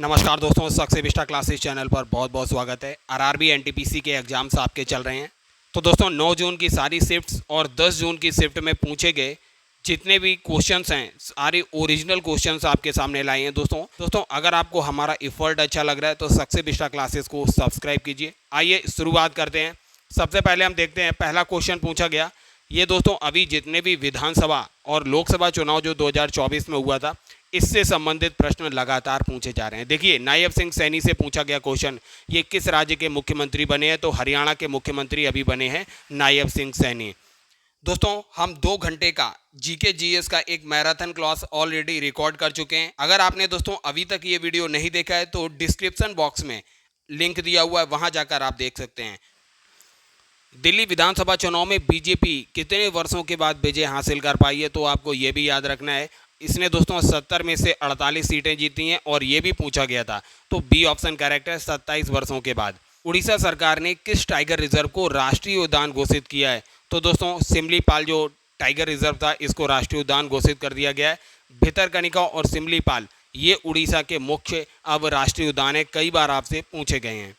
नमस्कार दोस्तों, success Vista classes channel पर बहुत बहुत स्वागत है। आरआरबी एनटीपीसी के एग्जाम्स आपके चल रहे हैं। तो दोस्तों 9 जून की सारी शिफ्ट्स और 10 जून की शिफ्ट में पूछे गए जितने भी क्वेश्चंस हैं सारे ओरिजिनल क्वेश्चंस आपके सामने लाए हैं। दोस्तों अगर आपको हमारा एफर्ट अच्छा लग रहा है तो सक्सेस विस्टा क्लासेस को सब्सक्राइब कीजिए। आइए शुरुआत करते हैं। सबसे पहले हम देखते हैं पहला क्वेश्चन पूछा गया। ये दोस्तों अभी जितने भी विधानसभा और लोकसभा चुनाव जो 2024 में हुआ था इससे संबंधित प्रश्न लगातार पूछे जा रहे हैं। देखिए, नायब सिंह सैनी से पूछा गया क्वेश्चन, ये किस राज्य के मुख्यमंत्री बने हैं? तो हरियाणा के मुख्यमंत्री अभी बने हैं नायब सिंह सैनी। दोस्तों हम 2 घंटे का जीके जीएस का एक मैराथन क्लास ऑलरेडी रिकॉर्ड कर चुके हैं। अगर आपने दोस्तों अभी तक ये वीडियो नहीं देखा है तो डिस्क्रिप्शन बॉक्स में लिंक दिया हुआ है, वहां जाकर आप देख सकते हैं। दिल्ली विधानसभा चुनाव में बीजेपी कितने वर्षों के बाद विजय हासिल कर पाई है? तो आपको ये भी याद रखना है, इसने दोस्तों 70 में से 48 सीटें जीती हैं और ये भी पूछा गया था। तो बी ऑप्शन करेक्ट है, 27 वर्षों के बाद। उड़ीसा सरकार ने किस टाइगर रिजर्व को राष्ट्रीय उद्यान घोषित किया है? तो दोस्तों सिमलीपाल जो टाइगर रिजर्व था इसको राष्ट्रीय उद्यान घोषित कर दिया गया है। भितरकनिका और सिमलीपाल ये उड़ीसा के मुख्य अब राष्ट्रीय उद्यान है, कई बार आपसे पूछे गए हैं।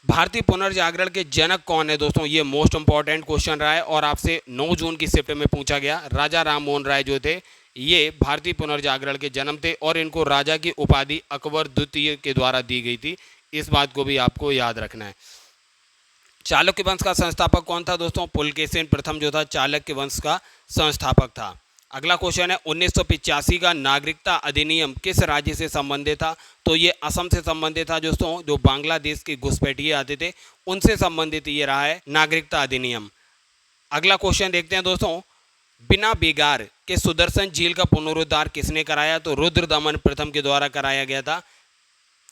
भारतीय पुनर्जागरण के जनक कौन है? दोस्तों ये मोस्ट इंपॉर्टेंट क्वेश्चन रहा है और आपसे 9 जून की शिफ्ट में पूछा गया। राजा राम मोहन राय जो थे ये भारतीय पुनर्जागरण के जन्म थे और इनको राजा की उपाधि अकबर द्वितीय के द्वारा दी गई थी। इस बात को भी आपको याद रखना है। चालुक्य वंश का संस्थापक कौन था? दोस्तों पुलकेशिन प्रथम जो था चालुक्य वंश का संस्थापक था। अगला क्वेश्चन है 1985 का नागरिकता अधिनियम किस राज्य से संबंधित था? तो ये असम से संबंधित था। दोस्तों जो बांग्लादेश के घुसपैठिए आते थे उनसे संबंधित ये रहा है नागरिकता अधिनियम। अगला क्वेश्चन देखते हैं दोस्तों, बिना बेगार के सुदर्शन झील का पुनरुद्धार किसने कराया? तो रुद्रदमन प्रथम के द्वारा कराया गया था।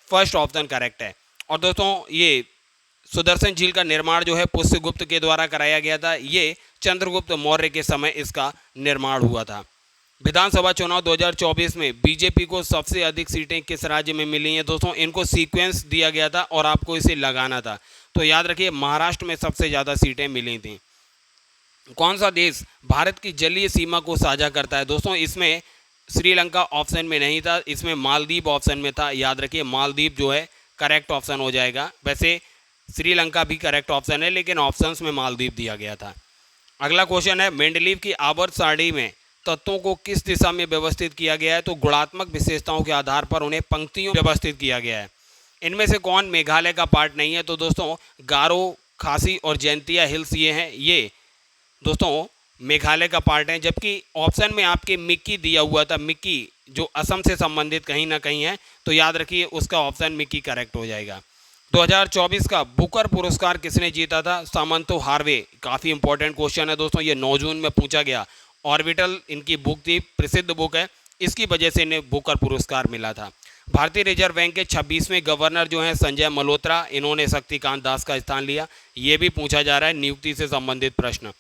फर्स्ट ऑप्शन करेक्ट है। और दोस्तों ये सुदर्शन झील का निर्माण जो है पुष्यगुप्त के द्वारा कराया गया था। ये चंद्रगुप्त मौर्य के समय इसका निर्माण हुआ था। विधानसभा चुनाव 2024 में बीजेपी को सबसे अधिक सीटें किस राज्य में मिली हैं? दोस्तों इनको सीक्वेंस दिया गया था और आपको इसे लगाना था। तो याद रखिए महाराष्ट्र में सबसे ज़्यादा सीटें मिली थी। कौन सा देश भारत की जलीय सीमा को साझा करता है? दोस्तों इसमें श्रीलंका ऑप्शन में नहीं था, इसमें मालदीव ऑप्शन में था। याद रखिए मालदीव जो है करेक्ट ऑप्शन हो जाएगा। वैसे श्रीलंका भी करेक्ट ऑप्शन है लेकिन ऑप्शंस में मालदीव दिया गया था। अगला क्वेश्चन है मेंडलीव की आवर्त सारणी में तत्वों को किस दिशा में व्यवस्थित किया गया है? तो गुणात्मक विशेषताओं के आधार पर उन्हें पंक्तियों में व्यवस्थित किया गया है। इनमें से कौन मेघालय का पार्ट नहीं है? तो दोस्तों गारो, खासी और जैंतिया हिल्स ये हैं, ये दोस्तों मेघालय का पार्ट है। जबकि ऑप्शन में आपके मिक्की दिया हुआ था, मिक्की जो असम से संबंधित कहीं ना कहीं है, तो याद रखिए उसका ऑप्शन मिक्की करेक्ट हो जाएगा। 2024 का बुकर पुरस्कार किसने जीता था? सामंतो हार्वे। काफ़ी इंपॉर्टेंट क्वेश्चन है दोस्तों, ये 9 जून में पूछा गया। ऑर्बिटल इनकी बुक थी, प्रसिद्ध बुक है, इसकी वजह से इन्हें बुकर पुरस्कार मिला था। भारतीय रिजर्व बैंक के 26वें गवर्नर जो हैं संजय मल्होत्रा, इन्होंने शक्तिकांत दास का स्थान लिया। ये भी पूछा जा रहा है नियुक्ति से संबंधित प्रश्न।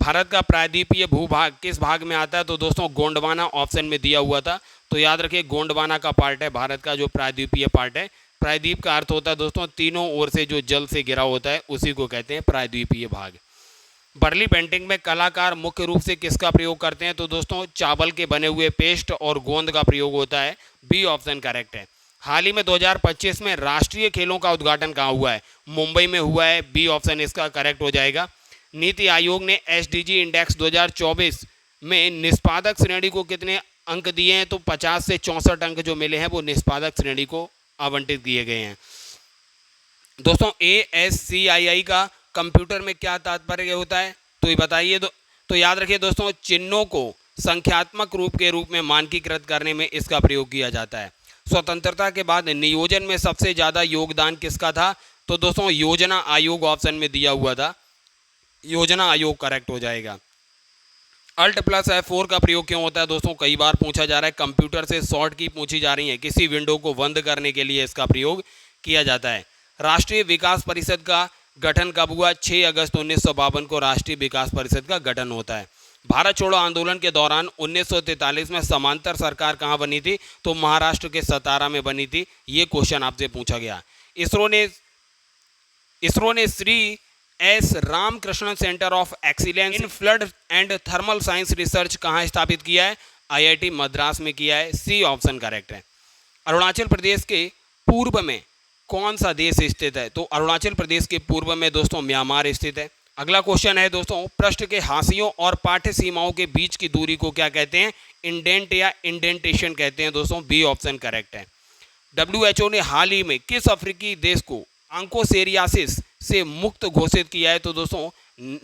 भारत का प्रायद्वीपीय भूभाग किस भाग में आता है? तो दोस्तों गोंडवाना ऑप्शन में दिया हुआ था। तो याद रखिए गोंडवाना का पार्ट है भारत का जो प्रायद्वीपीय पार्ट है। प्रायद्वीप का अर्थ होता है दोस्तों तीनों ओर से जो जल से घिरा होता है उसी को कहते हैं प्रायद्वीपीय भाग। बर्ली पेंटिंग में कलाकार मुख्य रूप से किसका प्रयोग करते हैं? तो दोस्तों चावल के बने हुए पेस्ट और गोंद का प्रयोग होता है। बी ऑप्शन करेक्ट है। हाल ही में 2025 में राष्ट्रीय खेलों का उद्घाटन कहाँ हुआ है? मुंबई में हुआ है। बी ऑप्शन इसका करेक्ट हो जाएगा। नीति आयोग ने एसडीजी इंडेक्स 2024 में निष्पादक श्रेणी को कितने अंक दिए हैं? तो 50 से 64 अंक जो मिले हैं वो निष्पादक श्रेणी को आवंटित किए गए हैं। दोस्तों ASCII का कंप्यूटर में क्या तात्पर्य होता है? तो ये बताइए। तो याद रखिए दोस्तों चिन्हों को संख्यात्मक रूप के रूप में मानकीकृत करने में इसका प्रयोग किया जाता है। स्वतंत्रता के बाद नियोजन में सबसे ज़्यादा योगदान किसका था? तो दोस्तों योजना आयोग ऑप्शन में दिया हुआ था। योजना आयोग करेक्ट हो जाएगा। Alt+F4 का प्रयोग क्यों होता है? दोस्तों कई बार पूछा जा रहा है, कंप्यूटर से शॉर्ट की पूछी जा रही है, किसी विंडो को बंद करने के लिए इसका प्रयोग किया जाता है। राष्ट्रीय विकास परिषद का गठन कब हुआ? 6 अगस्त 1952 को राष्ट्रीय विकास परिषद का गठन होता है। भारत छोड़ो आंदोलन के दौरान 1943 में समांतर सरकार कहाँ बनी थी? तो महाराष्ट्र के सतारा में बनी थी। ये क्वेश्चन आपसे पूछा गया। इसरो ने Shri S Ramakrishnan centre of excellence in flood and thermal science research कहाँ स्थापित किया है? आईआईटी मद्रास में किया है। सी ऑप्शन करेक्ट है। अरुणाचल प्रदेश के पूर्व में कौन सा देश स्थित है? तो अरुणाचल प्रदेश के पूर्व में दोस्तों म्यांमार स्थित है। अगला क्वेश्चन है दोस्तों, पृष्ठ के हाशियों और पाठ्य सीमाओं के बीच की दूरी को क्या कहते हैं? इंडेंट या इंडेंटेशन कहते हैं दोस्तों। बी ऑप्शन करेक्ट है। WHO ने हाल ही में किस अफ्रीकी देश को आंकोसेरियासिस से मुक्त घोषित किया है? तो दोस्तों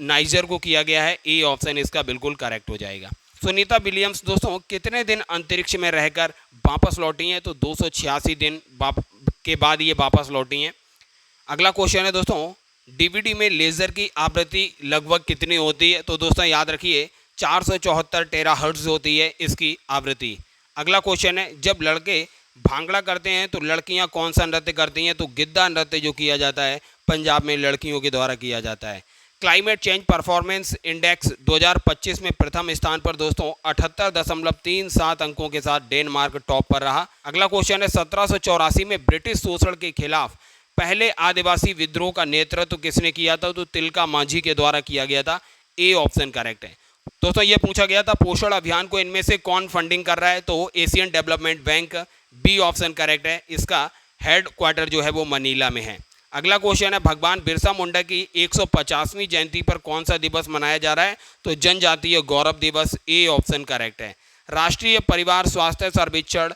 नाइजर को किया गया है। ए ऑप्शन इसका बिल्कुल करेक्ट हो जाएगा। सुनीता विलियम्स दोस्तों कितने दिन अंतरिक्ष में रहकर वापस लौटी हैं? तो 286 दिन के बाद ये वापस लौटी हैं। अगला क्वेश्चन है दोस्तों, डीवीडी में लेज़र की आवृत्ति लगभग कितनी होती है? तो दोस्तों याद रखिए 474 टेराहर्ट्ज़ होती है इसकी आवृत्ति। अगला क्वेश्चन है, जब लड़के भांगड़ा करते हैं तो लड़कियां कौन सा नृत्य करती हैं? तो गिद्धा नृत्य जो किया जाता है पंजाब में लड़कियों के द्वारा किया जाता है। क्लाइमेट चेंज परफॉर्मेंस इंडेक्स 2025 में प्रथम स्थान पर दोस्तों 78.37 अंकों के साथ डेनमार्क टॉप पर रहा। अगला क्वेश्चन है, 1784 में ब्रिटिश शोषण के खिलाफ पहले आदिवासी विद्रोह का नेतृत्व किसने किया था? तो तिलका मांझी के द्वारा किया गया था। ए ऑप्शन करेक्ट है। दोस्तों ये पूछा गया था पोषण अभियान को इनमें से कौन फंडिंग कर रहा है? तो Asian Development Bank. B option correct है। इसका हेड क्वार्टर जो है वो मनीला में है। अगला क्वेश्चन है, भगवान बिरसा मुंडा की 150वीं जयंती पर कौन सा दिवस मनाया जा रहा है? तो जनजातीय गौरव दिवस। ए ऑप्शन करेक्ट है। राष्ट्रीय परिवार स्वास्थ्य सर्वेक्षण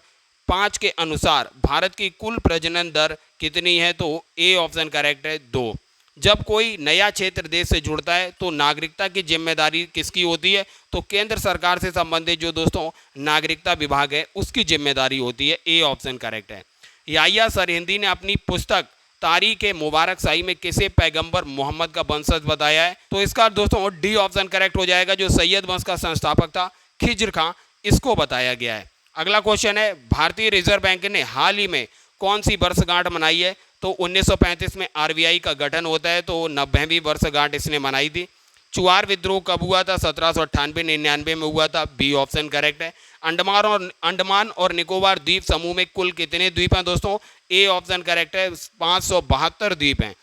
5 के अनुसार भारत की कुल प्रजनन दर कितनी है? तो ए ऑप्शन करेक्ट है, 2। जब कोई नया क्षेत्र देश से जुड़ता है तो नागरिकता की जिम्मेदारी किसकी होती है? तो केंद्र सरकार से संबंधित जो दोस्तों नागरिकता विभाग है उसकी जिम्मेदारी होती है। ए ऑप्शन करेक्ट है। याह्या सरहिंदी ने अपनी पुस्तक तारीख मुबारक शाही में किसे पैगंबर मोहम्मद का वंशज बताया है? तो इसका दोस्तों डी ऑप्शन करेक्ट हो जाएगा। जो सैयद वंश का संस्थापक था खिज्र खां, इसको बताया गया है। अगला क्वेश्चन है, भारतीय रिजर्व बैंक ने हाल ही में कौन सी वर्षगांठ मनाई है? तो 1935 में आरबीआई का गठन होता है, तो 90वीं वर्षगांठ इसने मनाई थी। चुआर विद्रोह कब हुआ था? 1798-99 में हुआ था। बी ऑप्शन करेक्ट है। अंडमान और निकोबार द्वीप समूह में कुल कितने द्वीप हैं दोस्तों? ए ऑप्शन करेक्ट है, 572 द्वीप हैं।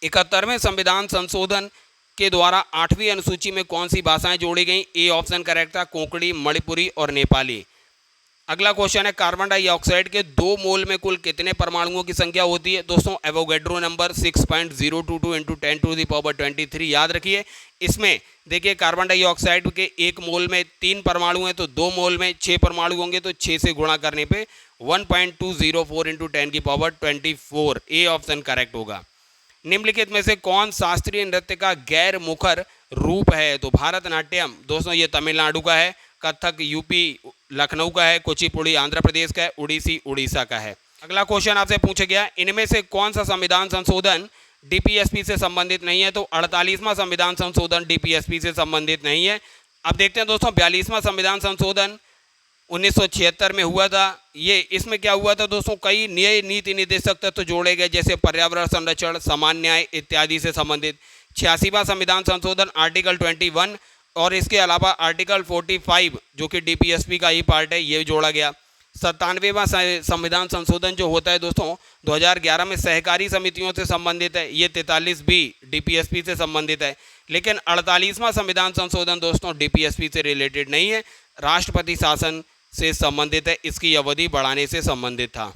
71वें संविधान संशोधन के द्वारा 8वीं अनुसूची में कौन सी भाषाएं जोड़ी गई? ए ऑप्शन करेक्ट था, कोंकणी, मणिपुरी और नेपाली। अगला क्वेश्चन है, कार्बन डाइऑक्साइड के 2 मोल में कुल कितने परमाणुओं की संख्या होती है? दोस्तों एवोगैड्रो नंबर 6.022 × 10⁻23 याद रखिए। इसमें देखिए कार्बन डाइऑक्साइड के 1 मोल में 3 परमाणु हैं, तो 2 मोल में 6 परमाणु होंगे, तो 6 से गुणा करने पे 1.204 × 10⁻24। ए ऑप्शन करेक्ट होगा। निम्नलिखित में से कौन शास्त्रीय नृत्य का गैर मुखर रूप है? तो भारतनाट्यम दोस्तों ये तमिलनाडु का है, कथक यूपी लखनऊ का है, कुचिपुड़ी आंध्र प्रदेश का है, उड़ीसी उड़ीसा का है। अगला क्वेश्चन आपसे पूछा गया, इनमें से कौन सा संविधान संशोधन डीपीएसपी से संबंधित नहीं है? तो 48वां संविधान संशोधन डीपीएसपी से संबंधित नहीं है। अब देखते हैं दोस्तों 42वां संविधान संशोधन 1976 में हुआ था। ये इसमें क्या हुआ था दोस्तों, कई नए नीति निर्देशक तत्व जोड़े गए, जैसे पर्यावरण संरक्षण, समान न्याय इत्यादि से संबंधित। 86वां संविधान संशोधन आर्टिकल 21 और इसके अलावा आर्टिकल 45 जो कि डीपीएसपी का ही पार्ट है, ये जोड़ा गया। 97वां संविधान संशोधन जो होता है दोस्तों 2011 में सहकारी समितियों से संबंधित है, ये 43 भी डीपीएसपी से संबंधित है। लेकिन 48वां संविधान संशोधन दोस्तों डीपीएसपी से रिलेटेड नहीं है, राष्ट्रपति शासन से संबंधित है, इसकी अवधि बढ़ाने से संबंधित था।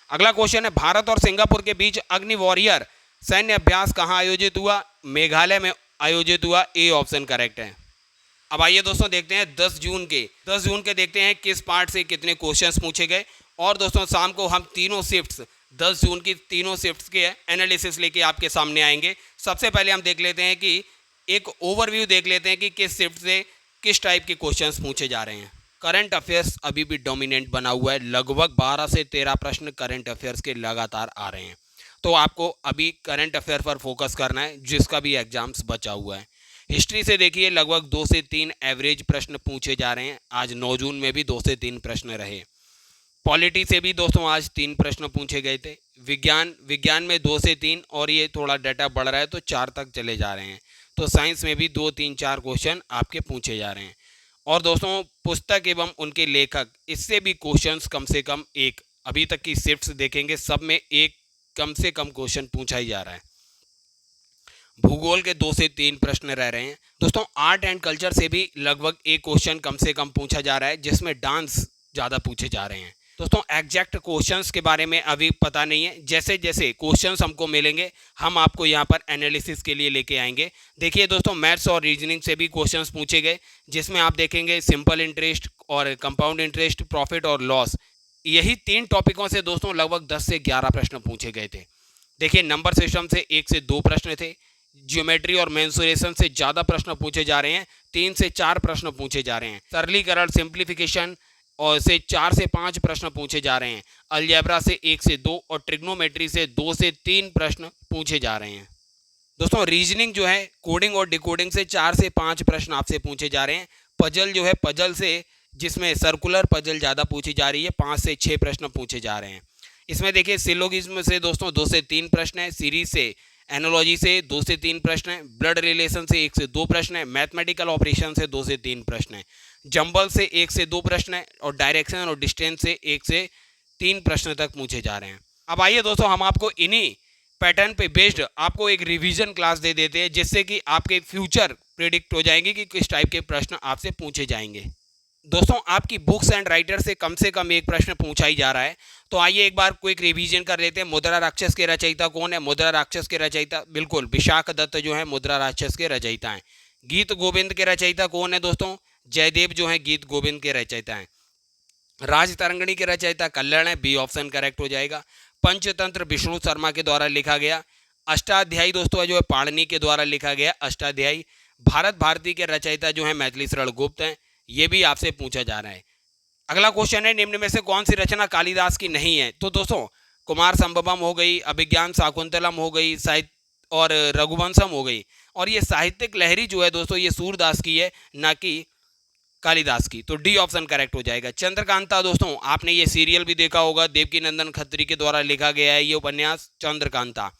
अगला क्वेश्चन है, भारत और सिंगापुर के बीच अग्नि वॉरियर सैन्य अभ्यास कहाँ आयोजित हुआ? मेघालय में आयोजित हुआ। ए ऑप्शन करेक्ट है। अब आइए दोस्तों देखते हैं 10 जून के देखते हैं किस पार्ट से कितने क्वेश्चंस पूछे गए। और दोस्तों शाम को हम तीनों शिफ्ट्स 10 जून की तीनों शिफ्ट्स के एनालिसिस लेके आपके सामने आएंगे। सबसे पहले हम देख लेते हैं कि एक ओवरव्यू देख लेते हैं कि किस शिफ्ट से किस टाइप के क्वेश्चंस पूछे जा रहे हैं। करंट अफेयर्स अभी भी डोमिनेंट बना हुआ है, लगभग 12 से 13 प्रश्न करंट अफेयर्स के लगातार आ रहे हैं। तो आपको अभी करंट अफेयर पर फोकस करना है, जिसका भी एग्जाम्स बचा हुआ है। हिस्ट्री से देखिए लगभग 2 से 3 एवरेज प्रश्न पूछे जा रहे हैं। आज 9 जून में भी 2 से 3 प्रश्न रहे। पॉलिटी से भी दोस्तों आज 3 प्रश्न पूछे गए थे। विज्ञान में 2 से 3 और ये थोड़ा डाटा बढ़ रहा है तो 4 तक चले जा रहे हैं। तो साइंस में भी 2, 3, 4 क्वेश्चन आपके पूछे जा रहे हैं। और दोस्तों पुस्तक एवं उनके लेखक, इससे भी क्वेश्चंस कम से कम एक, अभी तक की शिफ्ट्स देखेंगे सब में एक कम से कम क्वेश्चन पूछा ही जा रहा है। भूगोल के 2 से 3 प्रश्न रह रहे हैं। दोस्तों आर्ट एंड कल्चर से भी लगभग एक क्वेश्चन कम से कम पूछा जा रहा है, जिसमें डांस ज़्यादा पूछे जा रहे हैं। दोस्तों एग्जैक्ट क्वेश्चंस के बारे में अभी पता नहीं है, जैसे जैसे क्वेश्चंस हमको मिलेंगे हम आपको यहाँ पर एनालिसिस के लिए लेके आएंगे। देखिए दोस्तों, मैथ्स और रीजनिंग से भी क्वेश्चंस पूछे गए, जिसमें आप देखेंगे सिंपल इंटरेस्ट और कंपाउंड इंटरेस्ट, प्रॉफिट और लॉस, यही 3 टॉपिकों से दोस्तों लगभग 10 से 11 प्रश्न पूछे गए थे। देखिए नंबर सिस्टम से 1 से 2 प्रश्न थे, ज्योमेट्री और मेंसुरेशन से ज़्यादा प्रश्न पूछे जा रहे हैं, 3 से 4 प्रश्न पूछे जा रहे हैं, सरलीकरण सिंप्लीफिकेशन और से 4 से 5 प्रश्न पूछे जा रहे हैं, अलजेब्रा से 1 से 2 और ट्रिग्नोमेट्री से 2 से 3 प्रश्न पूछे जा रहे हैं। दोस्तों रीजनिंग जो है कोडिंग और डिकोडिंग से 4 से 5 प्रश्न आपसे पूछे जा रहे हैं। पजल जो है पजल से, जिसमें सर्कुलर पजल ज़्यादा पूछी जा रही है, 5 से 6 प्रश्न पूछे जा रहे हैं। इसमें देखिए सिलोगिज्म से दोस्तों 2 से 3 प्रश्न है, सीरीज से एनोलॉजी से 2 से 3 प्रश्न है, ब्लड रिलेशन से 1 से 2 प्रश्न है, मैथमेटिकल ऑपरेशन से 2 से 3 प्रश्न है, जंबल से 1 से 2 प्रश्न है और डायरेक्शन और डिस्टेंस से 1 से 3 प्रश्न तक पूछे जा रहे हैं। अब आइए दोस्तों, हम आपको इन्हीं पैटर्न पे बेस्ड आपको एक रिवीजन क्लास दे देते हैं, जिससे कि आपके फ्यूचर प्रिडिक्ट हो जाएंगे कि किस टाइप के प्रश्न आपसे पूछे जाएंगे। दोस्तों आपकी बुक्स एंड राइटर से कम एक प्रश्न पूछा ही जा रहा है, तो आइए एक बार क्विक रिवीजन कर लेते हैं। मुद्रा राक्षस के रचयिता कौन है? मुद्रा राक्षस के रचयिता बिल्कुल विशाख दत्त जो है मुद्रा राक्षस के रचयिता हैं। गीत गोविंद के रचयिता कौन है दोस्तों? जयदेव जो है गीत गोविंद के रचयिता हैं। राज तरंगिणी के रचयिता कल्याण है, बी ऑप्शन करेक्ट हो जाएगा। पंचतंत्र विष्णु शर्मा के द्वारा लिखा गया। अष्टाध्यायी दोस्तों जो है पाणिनि के द्वारा लिखा गया अष्टाध्यायी। भारत भारती के रचयिता जो है मैथिली शरण गुप्त हैं, ये भी आपसे पूछा जा रहा है। अगला क्वेश्चन है, निम्न में से कौन सी रचना कालिदास की नहीं है? तो दोस्तों कुमार संभवम हो गई, अभिज्ञान शाकुंतलम हो गई, साहित्य और रघुवंशम हो गई, और ये साहित्यिक लहरी जो है दोस्तों ये सूरदास की है, ना कि कालिदास की, तो डी ऑप्शन करेक्ट हो जाएगा। चंद्रकांता दोस्तों आपने ये सीरियल भी देखा होगा, देवकी नंदन खत्री के द्वारा लिखा गया है ये उपन्यास चंद्रकांता।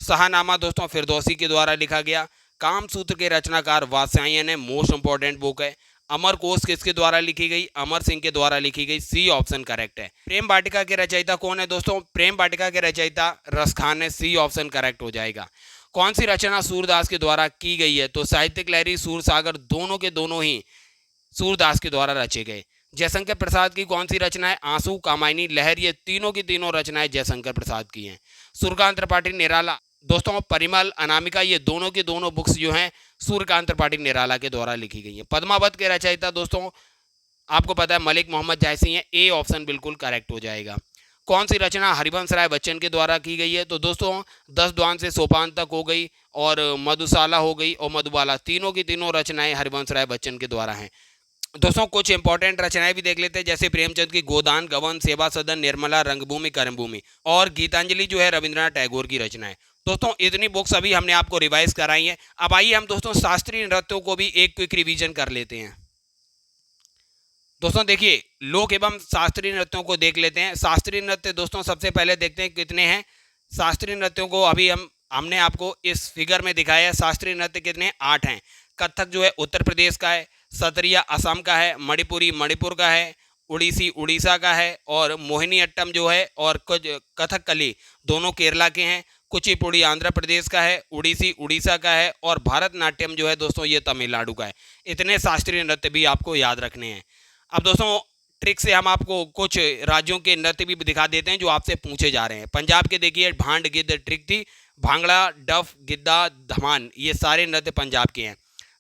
शाहनामा दोस्तों फिरदौसी के द्वारा लिखा गया। कामसूत्र के रचनाकार वात्स्यायन है, मोस्ट इंपॉर्टेंट बुक है। अमर कोश किसके द्वारा लिखी गई? अमर सिंह के द्वारा लिखी गई, सी ऑप्शन करेक्ट है। प्रेम वाटिका के रचयिता कौन है दोस्तों? प्रेम वाटिका के रचयिता रसखान है, सी ऑप्शन करेक्ट हो जाएगा। कौन सी रचना सूरदास के द्वारा की गई है? तो साहित्यिक लहरी सूरसागर दोनों के दोनों ही सूरदास के द्वारा रचे गए। जयशंकर प्रसाद की कौन सी रचना है? आंसू, कामायनी, लहर, ये तीनों की तीनों रचनाएं जयशंकर प्रसाद की हैं। सूर्यकांत त्रिपाठी निराला दोस्तों, परिमल, अनामिका, ये दोनों की दोनों बुक्स जो हैं सूर्यकांत त्रिपाठी निराला के द्वारा लिखी गई हैं। पद्मावत के रचयिता दोस्तों आपको पता है मलिक मोहम्मद जायसी हैं, ए ऑप्शन बिल्कुल करेक्ट हो जाएगा। कौन सी रचना हरिवंश राय बच्चन के द्वारा की गई है? तो दोस्तों 10 द्वान से सोपान तक हो गई, और मधुशाला हो गई, और मधुबाला, तीनों की तीनों रचनाएं हरिवंश राय बच्चन के द्वारा हैं। दोस्तों कुछ इंपॉर्टेंट रचनाएं भी देख लेते हैं, जैसे प्रेमचंद की गोदान, गबन, सेवा सदन, निर्मला, रंगभूमि, कर्मभूमि, और गीतांजलि जो है रविंद्रनाथ टैगोर की रचना है। दोस्तों इतनी बुक्स अभी हमने आपको रिवाइज कराई हैं। अब आइए हम दोस्तों शास्त्रीय नृत्यों को भी एक क्विक रिवीजन कर लेते हैं। दोस्तों देखिए लोक एवं शास्त्रीय नृत्यों को देख लेते हैं। शास्त्रीय नृत्य दोस्तों सबसे पहले देखते हैं कितने हैं। शास्त्रीय नृत्यों को अभी हमने आपको इस फिगर में दिखाया है। शास्त्रीय नृत्य कितने? 8 हैं। कथक जो है उत्तर प्रदेश का है, सतरिया असम का है, मणिपुरी मणिपुर का है, उड़ीसी उड़ीसा का है, और मोहिनी अट्टम जो है और कुछ कथकली दोनों केरला के हैं। कुचिपुड़ी आंध्र प्रदेश का है, उड़ीसी उड़ीसा का है, और भारतनाट्यम जो है दोस्तों ये तमिलनाडु का है। इतने शास्त्रीय नृत्य भी आपको याद रखने हैं। अब दोस्तों ट्रिक से हम आपको कुछ राज्यों के नृत्य भी दिखा देते हैं जो आपसे पूछे जा रहे हैं। पंजाब के देखिए भांड गिद्ध ट्रिक थी, भांगड़ा, डफ, गिद्दा, धमान, ये सारे नृत्य पंजाब के हैं।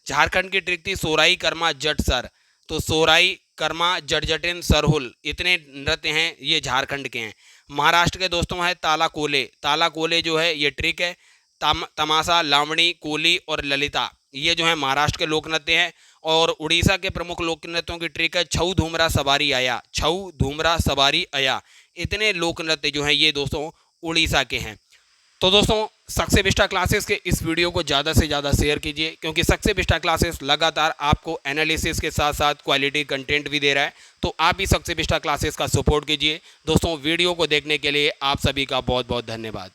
झारखंड की ट्रिक थी सोराई, कर्मा, जट, सर, तो सोराई, कर्मा, जट, जटिन, सरहुल, इतने नृत्य हैं ये झारखंड के हैं। महाराष्ट्र के दोस्तों है ताला कोले, ताला कोले जो है ये ट्रिक है। तमाशा, लावणी, कोली और ललिता, ये जो है महाराष्ट्र के लोक नृत्य हैं। और उड़ीसा के प्रमुख लोक नृत्यों की ट्रिक है छऊ धूमरा सवारी आया, छऊ धूमरा सवारी आया, इतने लोक नृत्य जो हैं ये दोस्तों उड़ीसा के हैं। तो दोस्तों सक्सेस विस्टा क्लासेस के इस वीडियो को ज़्यादा से ज़्यादा शेयर कीजिए, क्योंकि सक्सेस विस्टा क्लासेस लगातार आपको एनालिसिस के साथ साथ क्वालिटी कंटेंट भी दे रहा है। तो आप भी सक्सेस विस्टा क्लासेस का सपोर्ट कीजिए। दोस्तों वीडियो को देखने के लिए आप सभी का बहुत बहुत धन्यवाद।